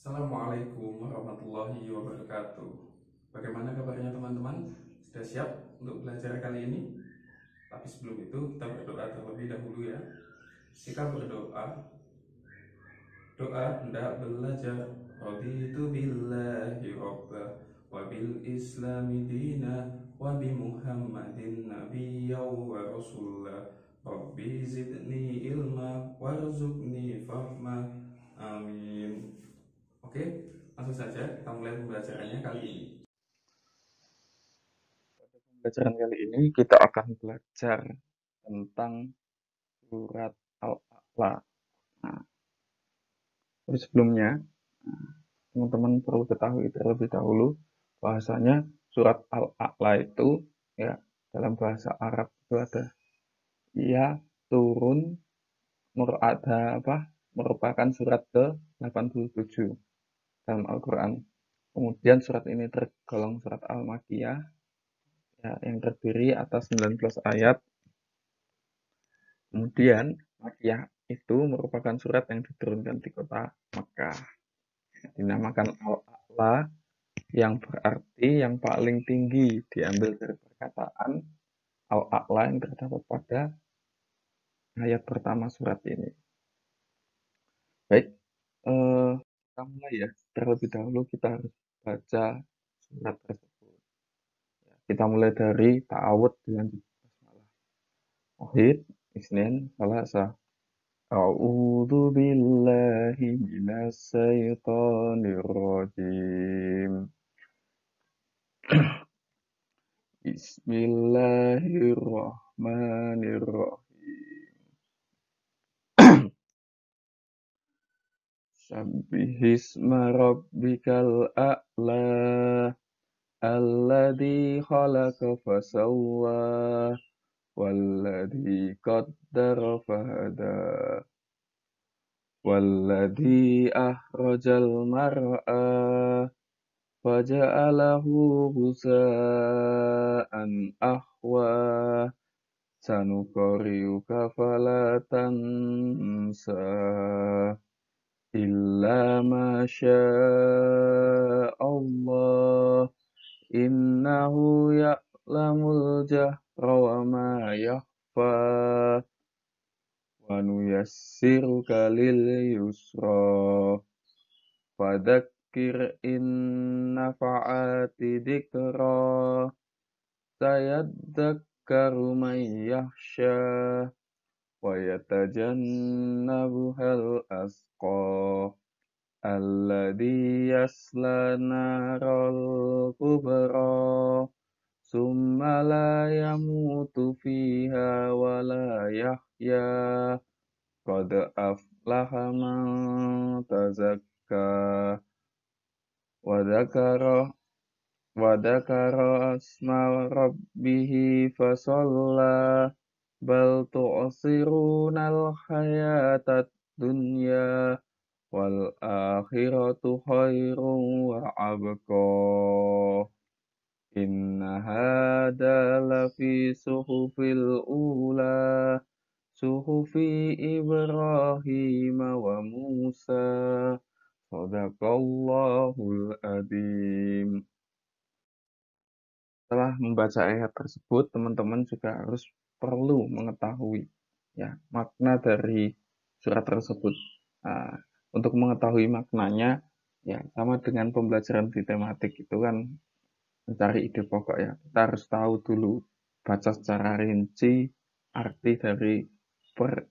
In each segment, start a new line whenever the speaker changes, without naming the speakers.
Assalamualaikum warahmatullahi wabarakatuh. Bagaimana kabarnya teman-teman? Sudah siap untuk belajar kali ini? Tapi sebelum itu kita berdoa terlebih dahulu ya. Sikap berdoa, doa hendak belajar. Raditu billahi robba wa bil islami dina wa bi muhammadin nabiyya wa rasulah. Rabbi zidni ilma warzuqni fahma. Amin. Oke, langsung saja kita mulai pembelajarannya kali ini. Pembelajaran kali ini kita akan belajar tentang surat Al-A'la. Nah, tapi sebelumnya, teman-teman perlu ketahui terlebih dahulu bahasanya surat Al-A'la itu ya dalam bahasa Arab itu ada ia turun merupakan surat ke-87 dalam Al-Quran. Kemudian surat ini tergolong surat Al-Makkiyah ya, yang terdiri atas 19 ayat. Kemudian Makkiyah itu merupakan surat yang diturunkan di kota Makkah. Dinamakan Al-A'la yang berarti yang paling tinggi, diambil dari perkataan Al-A'la yang terdapat pada ayat pertama surat ini. Baik, kita mulai ya. Terlebih dahulu kita harus baca surat tersebut. Kita mulai dari ta'awud dengan basmalah. Wahid, isnin, salasa. A'udzu billahi minas syaitonir rajim. Bismillahirrahmanirrahim. Sabbihisma rabbikal a'la alladzi khalaqa fasawwa walladzi qaddara fahada walladzi akhrajal mar'a faja'alahu ghusaan ahwa sanuqri'uka fala tansa illa ma Allah innahu ya'lamul jahra wa ma yakhfa wa nuyassiruka lil yusra fadzakir in nafa'ati dzikra sayadzakkaru man yakhsha wa yatajannabuhal asqa alladzi yasla naral kubra summa la yamutu fiha wa la yahya qad aflaha man tazakka wa dzakara asma rabbih fasalla bal tu'sirunal hayatad dunya wal akhiratu khairun wa abqa inna hada lafi suhufil ula suhufi Ibrahim wa Musa sadaqallahul adzim. Setelah membaca ayat tersebut, teman-teman juga harus perlu mengetahui ya makna dari surat tersebut. Nah, untuk mengetahui maknanya, ya sama dengan pembelajaran di tematik itu kan mencari ide pokok ya. Kita harus tahu dulu, baca secara rinci arti dari per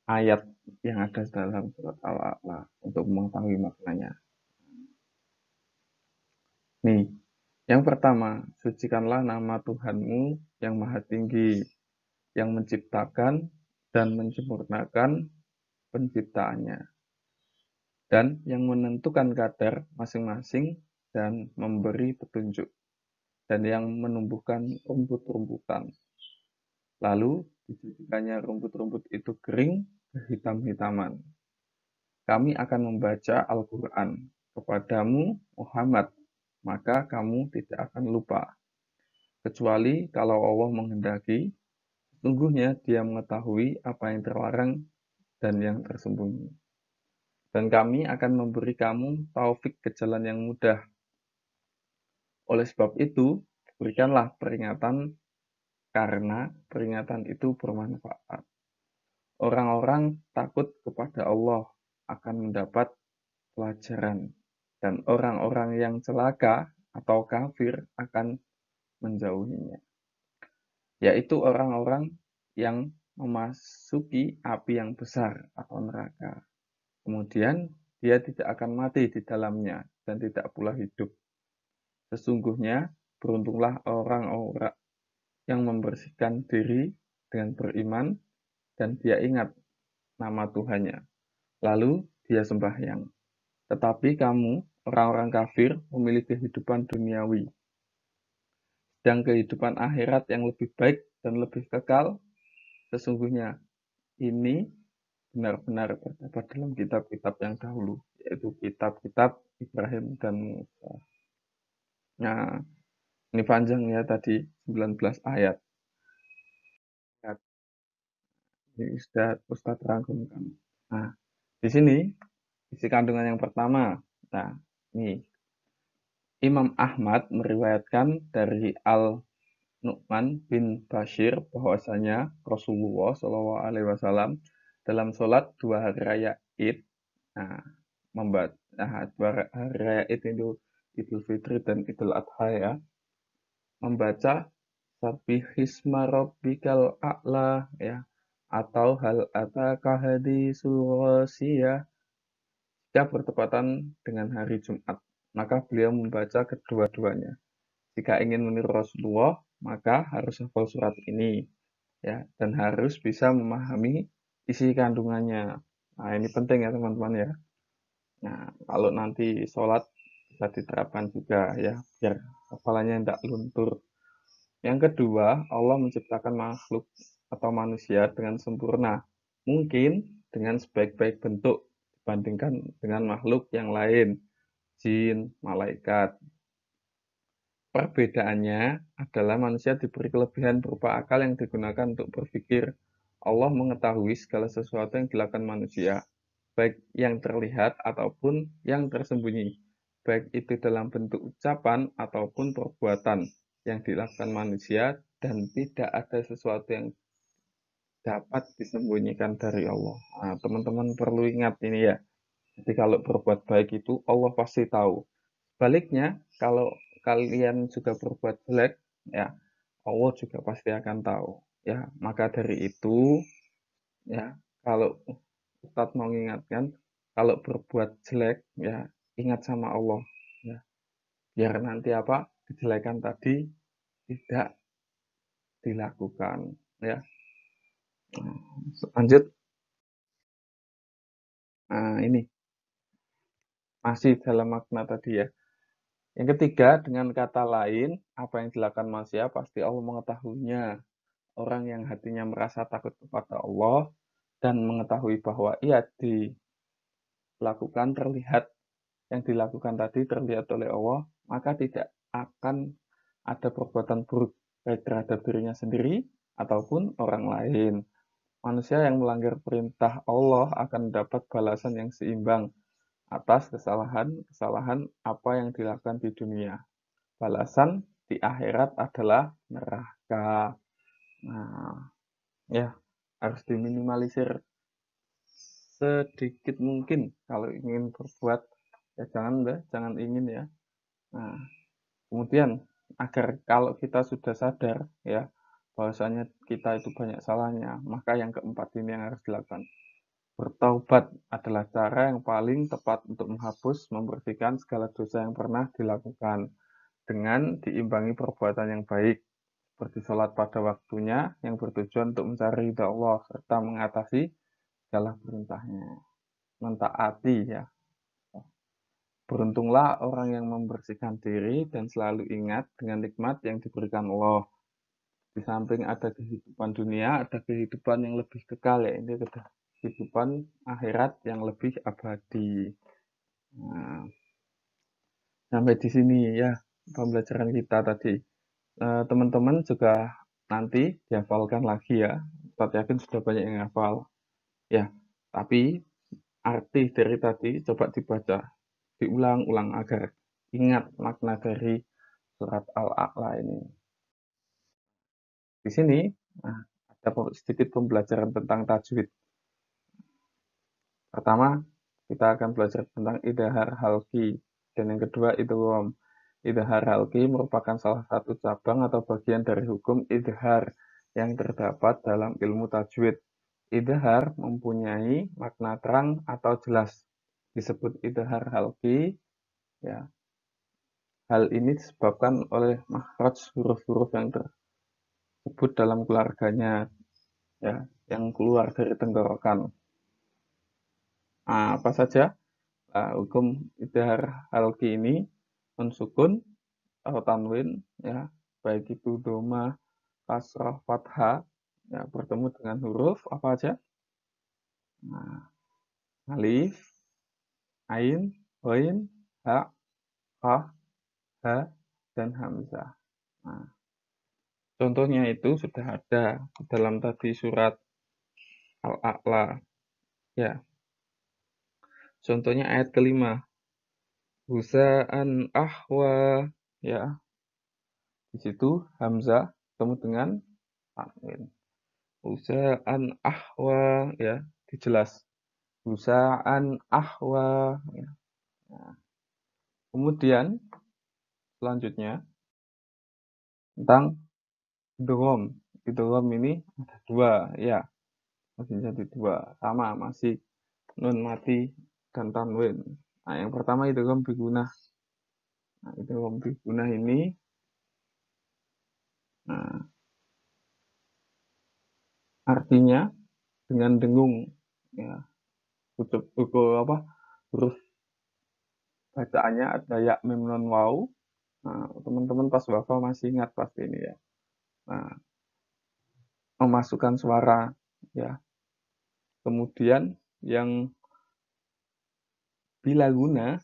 ayat yang ada dalam surat Al-A'la untuk mengetahui maknanya. Nih, yang pertama, sucikanlah nama Tuhanmu yang maha tinggi, yang menciptakan dan menyempurnakan penciptaannya, dan yang menentukan kadar masing-masing dan memberi petunjuk, dan yang menumbuhkan rumput-rumputan. Lalu dijadikannya rumput-rumput itu kering kehitam-hitaman. Kami akan membaca Al-Quran kepadamu Muhammad, maka kamu tidak akan lupa. Kecuali kalau Allah menghendaki, sesungguhnya Dia mengetahui apa yang terlarang dan yang tersembunyi.
dan kami akan memberi kamu taufik ke jalan yang mudah. Oleh sebab itu, berikanlah peringatan karena peringatan itu bermanfaat. Orang-orang takut kepada Allah akan mendapat pelajaran, dan orang-orang yang celaka atau kafir akan menjauhinya, yaitu orang-orang yang memasuki api yang besar atau neraka. Kemudian dia tidak akan mati di dalamnya dan tidak pula hidup. Sesungguhnya beruntunglah orang-orang yang membersihkan diri dengan beriman dan dia ingat nama Tuhannya. Lalu dia sembahyang. Tetapi kamu, orang-orang kafir, memilih kehidupan duniawi. Dan kehidupan akhirat yang lebih baik dan lebih kekal, sesungguhnya ini benar-benar terdapat dalam kitab-kitab yang dahulu, yaitu kitab-kitab Ibrahim dan Musa. Nah, ini panjang ya tadi, 19 ayat. Ini Ustadz rangkumkan. Nah, di sini isi kandungan yang pertama. Nah, ini Imam Ahmad meriwayatkan dari Al-Nu'man bin Bashir bahwasanya Rasulullah SAW dalam sholat 2 hari raya Id, nah, membaca 2 hari raya Id itu Idul Fitri dan Idul Adha ya, membaca Sabbihisma rabbikal a'la ya, atau hal ataka hadisul ghasiyah jika bertepatan dengan hari Jumat. Maka beliau membaca kedua-duanya. Jika ingin meniru Rasulullah, maka harus hafal surat ini ya, dan harus bisa memahami isi kandungannya. Nah, ini penting ya teman-teman ya. Nah, kalau nanti sholat bisa diterapkan juga ya, biar hafalannya tidak luntur. Yang kedua, Allah menciptakan makhluk atau manusia dengan sempurna. Mungkin dengan sebaik-baik bentuk dibandingkan dengan makhluk yang lain, jin, malaikat. Perbedaannya adalah manusia diberi kelebihan berupa akal yang digunakan untuk berpikir. Allah mengetahui segala sesuatu yang dilakukan manusia, baik yang terlihat ataupun yang tersembunyi, baik itu dalam bentuk ucapan ataupun perbuatan yang dilakukan manusia, dan tidak ada sesuatu yang dapat disembunyikan dari Allah. Nah, teman-teman perlu ingat ini ya. Jadi kalau berbuat baik itu Allah pasti tahu. Baliknya, kalau kalian juga berbuat jelek, ya Allah juga pasti akan tahu. Ya, maka dari itu, ya kalau Ustadz mau mengingatkan, kalau berbuat jelek, ya ingat sama Allah. Ya, biar nanti apa kejelekan tadi tidak dilakukan. Ya, lanjut. Nah, ini masih dalam makna tadi ya. Yang ketiga, dengan kata lain, apa yang dilakukan manusia pasti Allah mengetahuinya. Orang yang hatinya merasa takut kepada Allah dan mengetahui bahwa ia dilakukan terlihat, yang dilakukan tadi terlihat oleh Allah, maka tidak akan ada perbuatan buruk baik terhadap dirinya sendiri ataupun orang lain. Manusia yang melanggar perintah Allah akan mendapat balasan yang seimbang atas kesalahan-kesalahan apa yang dilakukan di dunia. Balasan di akhirat adalah neraka. Nah, ya harus diminimalisir sedikit mungkin kalau ingin berbuat, ya jangan ingin ya. Nah, kemudian agar kalau kita sudah sadar ya bahwasanya kita itu banyak salahnya, maka yang keempat ini yang harus dilakukan. Bertaubat adalah cara yang paling tepat untuk menghapus, membersihkan segala dosa yang pernah dilakukan dengan diimbangi perbuatan yang baik, seperti sholat pada waktunya yang bertujuan untuk mencari ridha Allah serta mengatasi segala perintahnya, mentaati ya. Beruntunglah orang yang membersihkan diri dan selalu ingat dengan nikmat yang diberikan Allah. Di samping ada kehidupan dunia, ada kehidupan yang lebih kekal, ya ini kehidupan akhirat yang lebih abadi. Nah, sampai di sini ya pembelajaran kita tadi. Teman-teman juga nanti dihafalkan lagi ya. Saya yakin sudah banyak yang hafal. Ya, tapi arti dari tadi coba dibaca, diulang-ulang agar ingat makna dari surat Al-A'la ini. Di sini ada sedikit pembelajaran tentang tajwid. Pertama, kita akan belajar tentang idhar halqi, dan yang kedua idgham. Idhar halqi merupakan salah satu cabang atau bagian dari hukum idhar yang terdapat dalam ilmu tajwid. Idhar mempunyai makna terang atau jelas. Disebut idhar halqi, ya. Hal ini disebabkan oleh makhraj huruf-huruf yang tersebut dalam keluarganya, ya, yang keluar dari tenggorokan. Apa saja hukum idhar halqi ini? Mensukun atau tanwin, ya, baik itu doma, kasrah, fathah, ya, bertemu dengan huruf apa aja? Alif, ain, ghain, ha, qaf, ha, dan hamzah. Contohnya itu sudah ada dalam tadi surat Al-A'la, ya. Contohnya ayat kelima, husa'an ahwa, ya. Di situ hamzah bertemu dengan tanwin. Husa'an ahwa, ya, dijelas. Husa'an ahwa, ya. Kemudian selanjutnya tentang idgham. Idgham ini ada dua, ya. Masih jadi dua, sama masih nun mati dan tanwin. Yang pertama idgham bigunah. Idgham bigunah ini artinya dengan dengung, ya. Huruf bacaannya ada ya, mim, nun, waw. Teman-teman pas wafal masih ingat pasti ini, ya. Memasukkan suara, ya. Kemudian yang bila guna,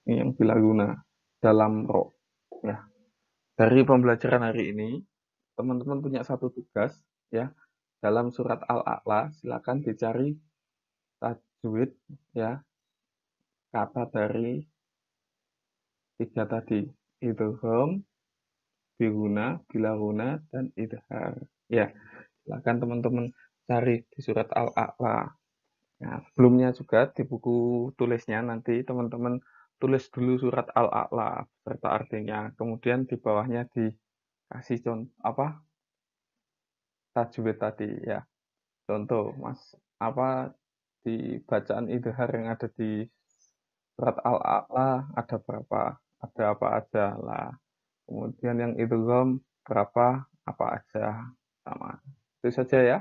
ini yang bila guna dalam ro, ya. Dari pembelajaran hari ini, teman-teman punya satu tugas, ya. Dalam surat Al-A'la, silakan dicari tajwid, ya, kata dari tiga tadi, idgham, biguna, bilaguna, dan idhar. Ya, silakan teman-teman cari di surat Al-A'la. Nah, sebelumnya juga di buku tulisnya nanti teman-teman tulis dulu surat Al-A'la serta artinya. Kemudian di bawahnya dikasih contoh tajwid tadi, ya. Contoh, Mas, di bacaan idhar yang ada di surat Al-A'la ada berapa? Ada apa aja lah. Kemudian yang idgham berapa? Apa aja? Sama. Itu saja, ya.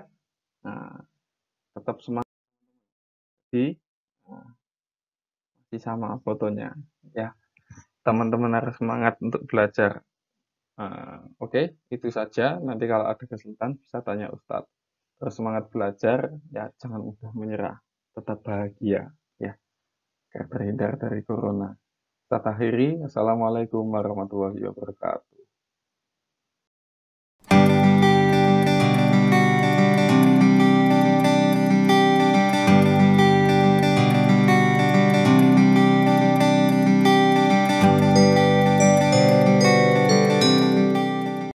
Tetap semangat masih sama fotonya, ya. Teman-teman harus semangat untuk belajar. Oke, itu saja. Nanti kalau ada kesulitan bisa tanya Ustadz. Terus semangat belajar, ya, jangan mudah menyerah. Tetap bahagia, ya, agar terhindar dari corona. Kita akhiri. Assalamualaikum warahmatullahi wabarakatuh.